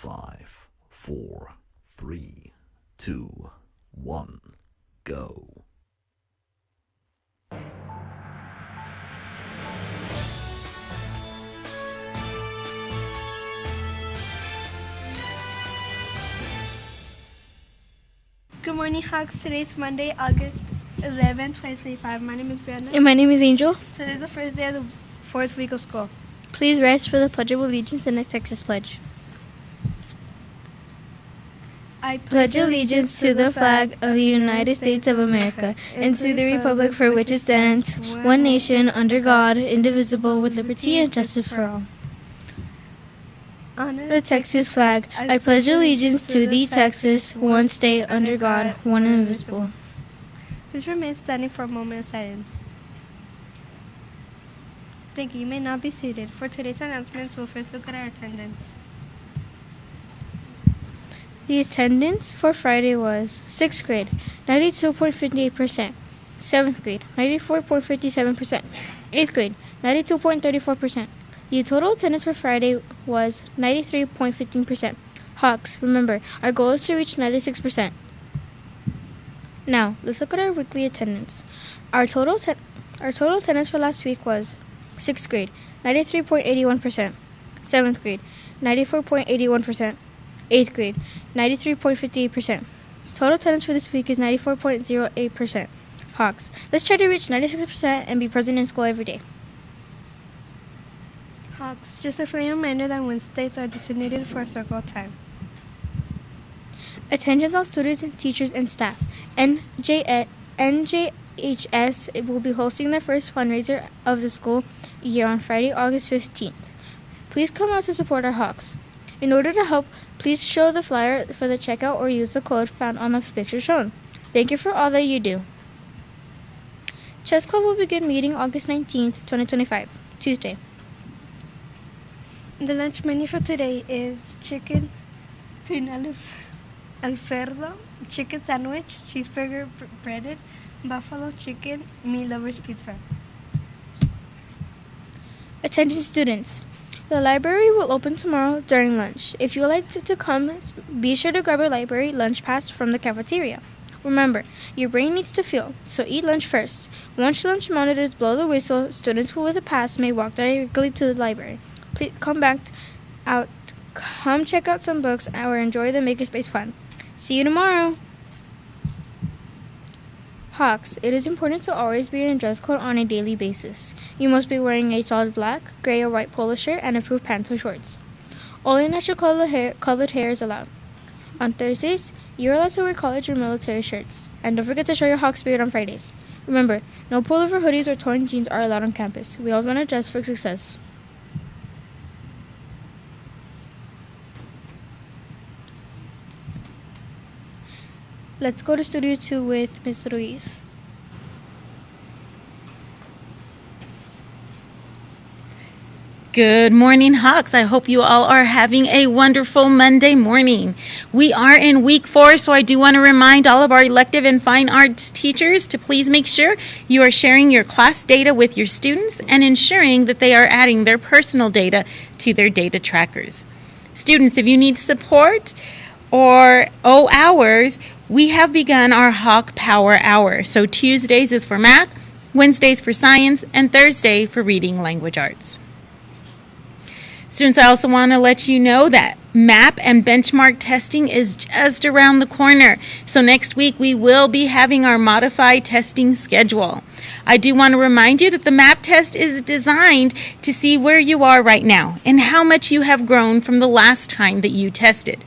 5, 4, 3, 2, 1, go. Good morning, Hawks. Today's Monday, August 11, 2025. My name is Brianna. And my name is Angel. Today is the first day of the fourth week of school. Please rise for the Pledge of Allegiance and the Texas Pledge. I Pledge allegiance to the flag of the United States of America and to the republic for which it stands, one nation, under God, indivisible, with liberty and justice for all. Honor The Texas flag. I pledge allegiance to thee, Texas, one state, under God, one and invisible. Please remain standing for a moment of silence. Thank you. You may now be seated. For today's announcements, we'll first look at our attendance. The attendance for Friday was 6th grade, 92.58%, 7th grade, 94.57%, 8th grade, 92.34%. The total attendance for Friday was 93.15%. Hawks, remember, our goal is to reach 96%. Now, let's look at our weekly attendance. Our total attendance for last week was 6th grade, 93.81%, 7th grade, 94.81%, 8th grade, 93.58%. Total attendance for this week is 94.08%. Hawks, let's try to reach 96% and be present in school every day. Hawks, just a friendly reminder that Wednesdays are designated for circle time. Attention all students and teachers and staff. NJHS will be hosting their first fundraiser of the school year on Friday, August 15th. Please come out to support our Hawks. In order to help, please show the flyer for the checkout or use the code found on the picture shown. Thank you for all that you do. Chess Club will begin meeting August 19th, 2025, Tuesday. The lunch menu for today is chicken Alfredo, chicken sandwich, cheeseburger breaded, buffalo chicken, meat lovers pizza. Attention students. The library will open tomorrow during lunch. If you would like to come, be sure to grab a library lunch pass from the cafeteria. Remember, your brain needs to fuel, so eat lunch first. Once lunch monitors blow the whistle, students with a pass may walk directly to the library. Please come check out some books or enjoy the Makerspace fun. See you tomorrow. Hawks, it is important to always be in dress code on a daily basis. You must be wearing a solid black, gray, or white polo shirt and approved pants or shorts. Only natural colored hair is allowed. On Thursdays, you're allowed to wear college or military shirts. And don't forget to show your Hawk spirit on Fridays. Remember, no pullover hoodies or torn jeans are allowed on campus. We always want to dress for success. Let's go to Studio 2 with Ms. Ruiz. Good morning, Hawks. I hope you all are having a wonderful Monday morning. We are in week 4, so I do want to remind all of our elective and fine arts teachers to please make sure you are sharing your class data with your students and ensuring that they are adding their personal data to their data trackers. Students, if you need support or hours, we have begun our Hawk Power Hour. So Tuesdays is for math, Wednesdays for science, and Thursday for reading language arts. Students, I also want to let you know that MAP and benchmark testing is just around the corner. So next week we will be having our modified testing schedule. I do want to remind you that the MAP test is designed to see where you are right now and how much you have grown from the last time that you tested.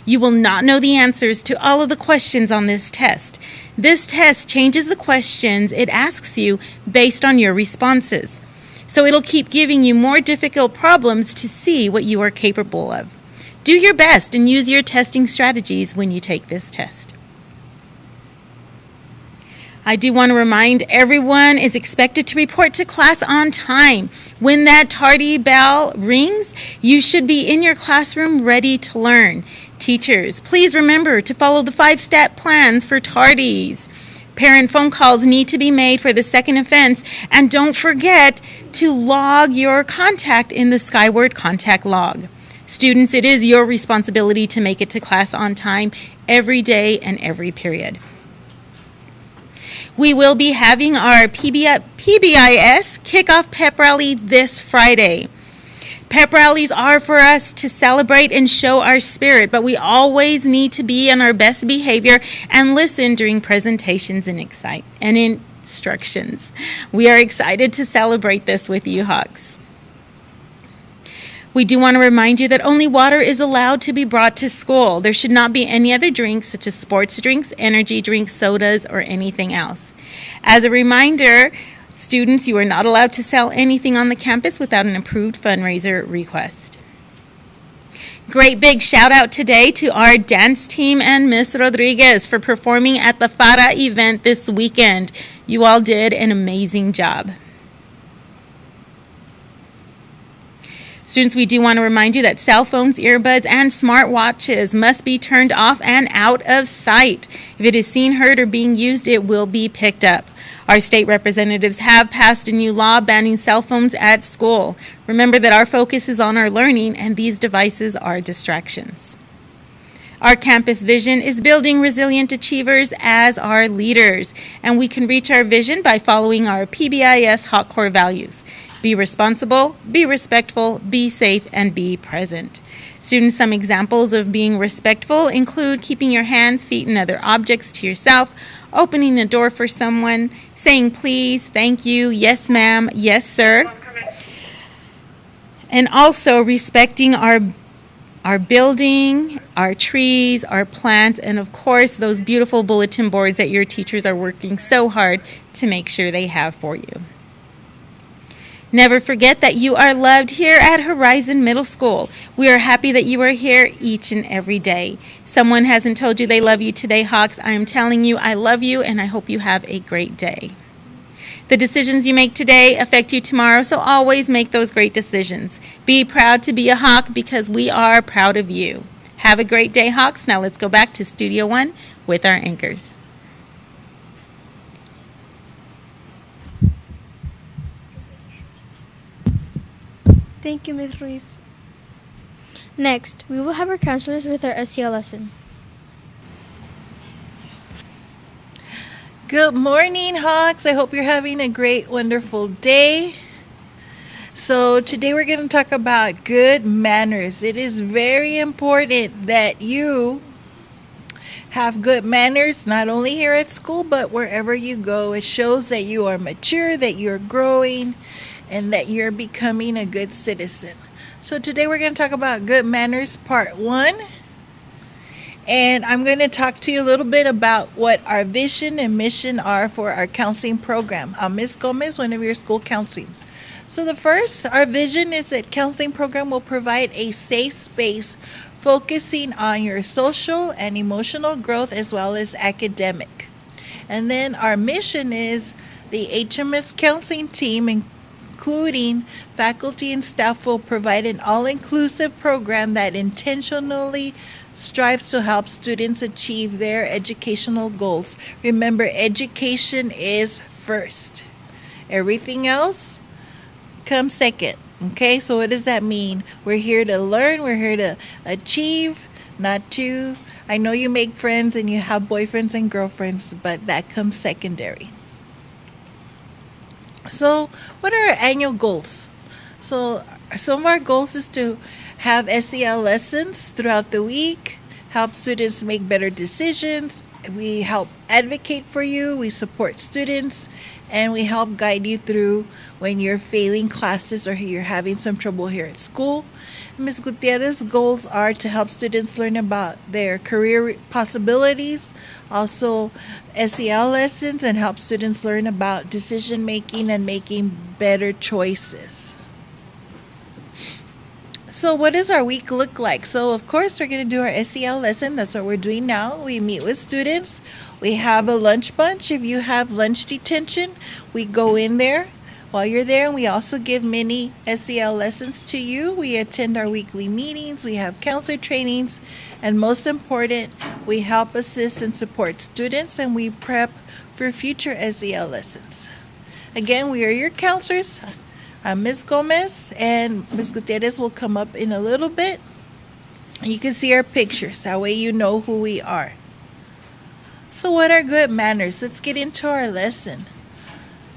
You will not know the answers to all of the questions on this test. This test changes the questions it asks you based on your responses. So it'll keep giving you more difficult problems to see what you are capable of. Do your best and use your testing strategies when you take this test. I do want to remind everyone is expected to report to class on time. When that tardy bell rings, you should be in your classroom ready to learn. Teachers, please remember to follow the 5-step plans for tardies. Parent phone calls need to be made for the second offense, and don't forget to log your contact in the Skyward contact log. Students, it is your responsibility to make it to class on time every day and every period. We will be having our PBIS kickoff pep rally this Friday. Pep rallies are for us to celebrate and show our spirit, but we always need to be on our best behavior and listen during presentations and instructions. We are excited to celebrate this with you, Hawks. We do want to remind you that only water is allowed to be brought to school. There should not be any other drinks, such as sports drinks, energy drinks, sodas, or anything else. As a reminder, students, you are not allowed to sell anything on the campus without an approved fundraiser request. Great big shout out today to our dance team and Miss Rodriguez for performing at the FARA event this weekend. You all did an amazing job. Students, we do want to remind you that cell phones, earbuds, and smartwatches must be turned off and out of sight. If it is seen, heard, or being used, it will be picked up. Our state representatives have passed a new law banning cell phones at school. Remember that our focus is on our learning, and these devices are distractions. Our campus vision is building resilient achievers as our leaders, and we can reach our vision by following our PBIS Hawk Core values. Be responsible, be respectful, be safe, and be present. Students, some examples of being respectful include keeping your hands, feet, and other objects to yourself, opening a door for someone, saying please, thank you, yes ma'am, yes sir, and also respecting our building, our trees, our plants, and of course those beautiful bulletin boards that your teachers are working so hard to make sure they have for you. Never forget that you are loved here at Horizon Middle School. We are happy that you are here each and every day. Someone hasn't told you they love you today, Hawks. I am telling you I love you, and I hope you have a great day. The decisions you make today affect you tomorrow, so always make those great decisions. Be proud to be a Hawk because we are proud of you. Have a great day, Hawks. Now let's go back to Studio One with our anchors. Thank you, Ms. Ruiz. Next, we will have our counselors with our SEL lesson. Good morning, Hawks. I hope you're having a great, wonderful day. So today we're going to talk about good manners. It is very important that you have good manners, not only here at school, but wherever you go. It shows that you are mature, that you're growing, and that you're becoming a good citizen. So today we're going to talk about good manners part 1. And I'm going to talk to you a little bit about what our vision and mission are for our counseling program. I'm Ms. Gomez, one of your school counseling. So our vision is that counseling program will provide a safe space focusing on your social and emotional growth as well as academic. And then our mission is the HMS counseling team, including faculty and staff, will provide an all-inclusive program that intentionally strives to help students achieve their educational goals. Remember, education is first. Everything else comes second. Okay, so what does that mean? We're here to learn, we're here to achieve, not to... I know you make friends and you have boyfriends and girlfriends, but that comes secondary. So what are our annual goals? So some of our goals is to have SEL lessons throughout the week, help students make better decisions. We help advocate for you, we support students, and we help guide you through when you're failing classes or you're having some trouble here at school. Ms. Gutierrez's goals are to help students learn about their career possibilities, also SEL lessons, and help students learn about decision making and making better choices. So what does our week look like? So of course we're going to do our SEL lesson. That's what we're doing now. We meet with students. We have a lunch bunch. If you have lunch detention, we go in there while you're there. And we also give mini SEL lessons to you. We attend our weekly meetings. We have counselor trainings. And most important, we help assist and support students, and we prep for future SEL lessons. Again, we are your counselors. I'm Ms. Gomez, and Ms. Gutierrez will come up in a little bit. You can see our pictures. That way you know who we are. So what are good manners? Let's get into our lesson.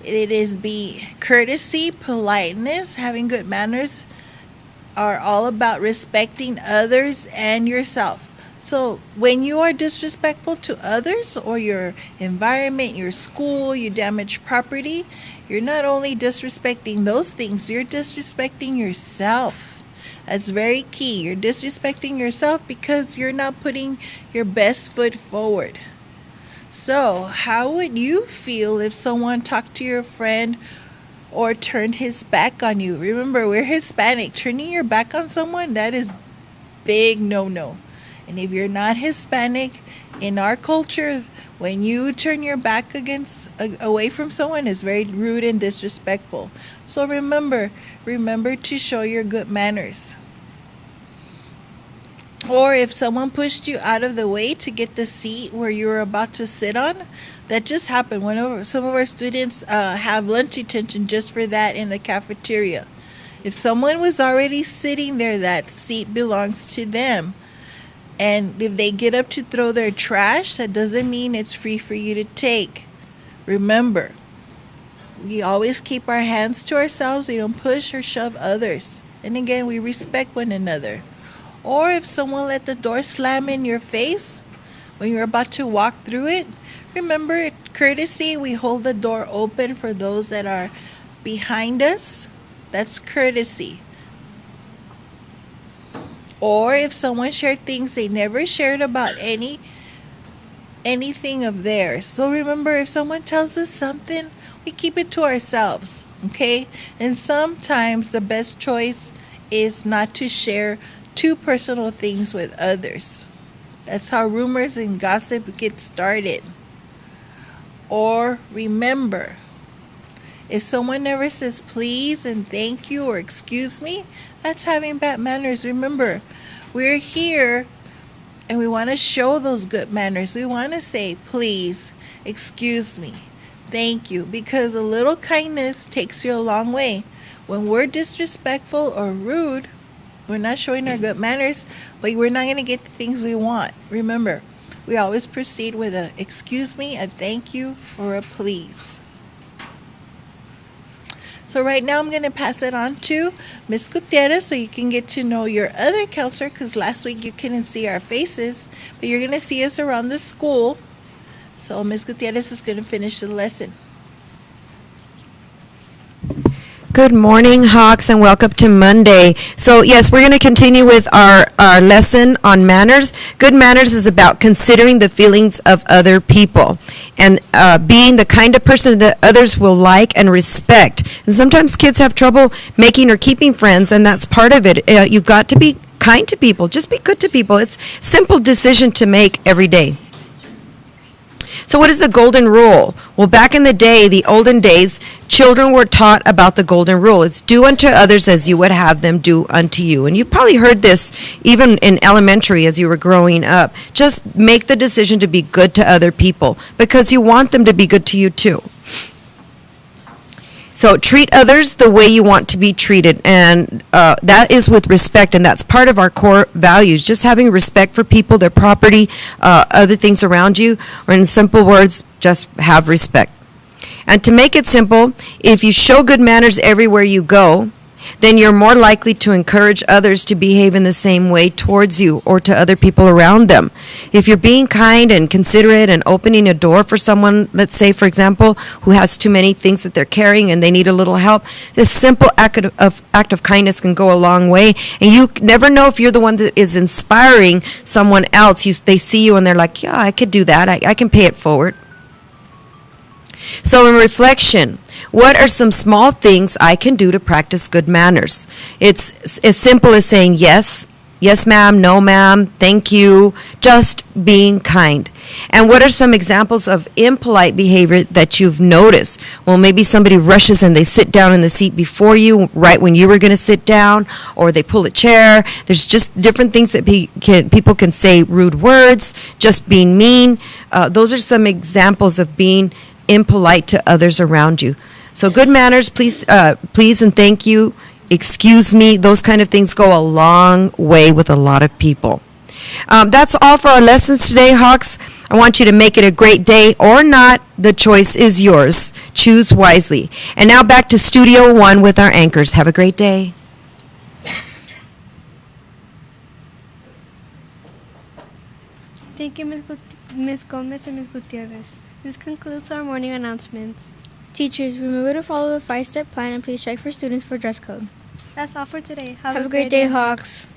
It is be courtesy, politeness, having good manners are all about respecting others and yourself. So when you are disrespectful to others or your environment, your school, you damage property, you're not only disrespecting those things, you're disrespecting yourself. That's very key. You're disrespecting yourself because you're not putting your best foot forward. So, how would you feel if someone talked to your friend or turned his back on you? Remember, we're Hispanic. Turning your back on someone, that is big no-no. And if you're not Hispanic, in our culture, when you turn your back away from someone, it's very rude and disrespectful. So remember to show your good manners. Or if someone pushed you out of the way to get the seat where you were about to sit on, that just happened. Some of our students have lunch detention just for that in the cafeteria. If someone was already sitting there, that seat belongs to them. And if they get up to throw their trash, that doesn't mean it's free for you to take. Remember, we always keep our hands to ourselves. We don't push or shove others. And again, we respect one another. Or if someone let the door slam in your face when you're about to walk through it, remember, courtesy, we hold the door open for those that are behind us. That's courtesy. Or if someone shared things they never shared about anything of theirs. So remember, if someone tells us something, we keep it to ourselves, okay? And sometimes the best choice is not to share too personal things with others. That's how rumors and gossip get started. Or remember, if someone never says please and thank you or excuse me, that's having bad manners. Remember, we're here and we want to show those good manners. We want to say please, excuse me, thank you, because a little kindness takes you a long way. When we're disrespectful or rude, we're not showing our good manners, but we're not going to get the things we want. Remember, we always proceed with a excuse me, a thank you, or a please. So right now I'm going to pass it on to Ms. Gutierrez so you can get to know your other counselor, because last week you couldn't see our faces, but you're going to see us around the school. So Ms. Gutierrez is going to finish the lesson. Good morning, Hawks, and welcome to Monday. So yes, we're going to continue with our lesson on manners. Good manners is about considering the feelings of other people and being the kind of person that others will like and respect. And sometimes kids have trouble making or keeping friends, and that's part of it. You've got to be kind to people. Just be good to people. It's a simple decision to make every day. So what is the golden rule? Well, back in the day, the olden days, children were taught about the golden rule. It's do unto others as you would have them do unto you. And you probably heard this even in elementary as you were growing up. Just make the decision to be good to other people because you want them to be good to you too. So treat others the way you want to be treated, and that is with respect, and that's part of our core values, just having respect for people, their property, other things around you, or in simple words, just have respect. And to make it simple, if you show good manners everywhere you go, then you're more likely to encourage others to behave in the same way towards you or to other people around them. If you're being kind and considerate and opening a door for someone, let's say, for example, who has too many things that they're carrying and they need a little help, this simple act of kindness can go a long way. And you never know if you're the one that is inspiring someone else. They see you and they're like, yeah, I could do that. I can pay it forward. So in reflection, what are some small things I can do to practice good manners? It's as simple as saying yes, yes ma'am, no ma'am, thank you, just being kind. And what are some examples of impolite behavior that you've noticed? Well, maybe somebody rushes and they sit down in the seat before you, right when you were going to sit down, or they pull a chair. There's just different things that people can say, rude words, just being mean. Those are some examples of being impolite to others around you. So good manners, please and thank you. excuse me, those kind of things go a long way with a lot of people. That's all for our lessons today, Hawks. I want you to make it a great day or not. The choice is yours. Choose wisely. And now back to Studio One with our anchors. Have a great day. Thank you, Ms. Gomez and Ms. Gutierrez. This concludes our morning announcements. Teachers, remember to follow the 5-step plan and please check for students for dress code. That's all for today. Have a great day, Hawks.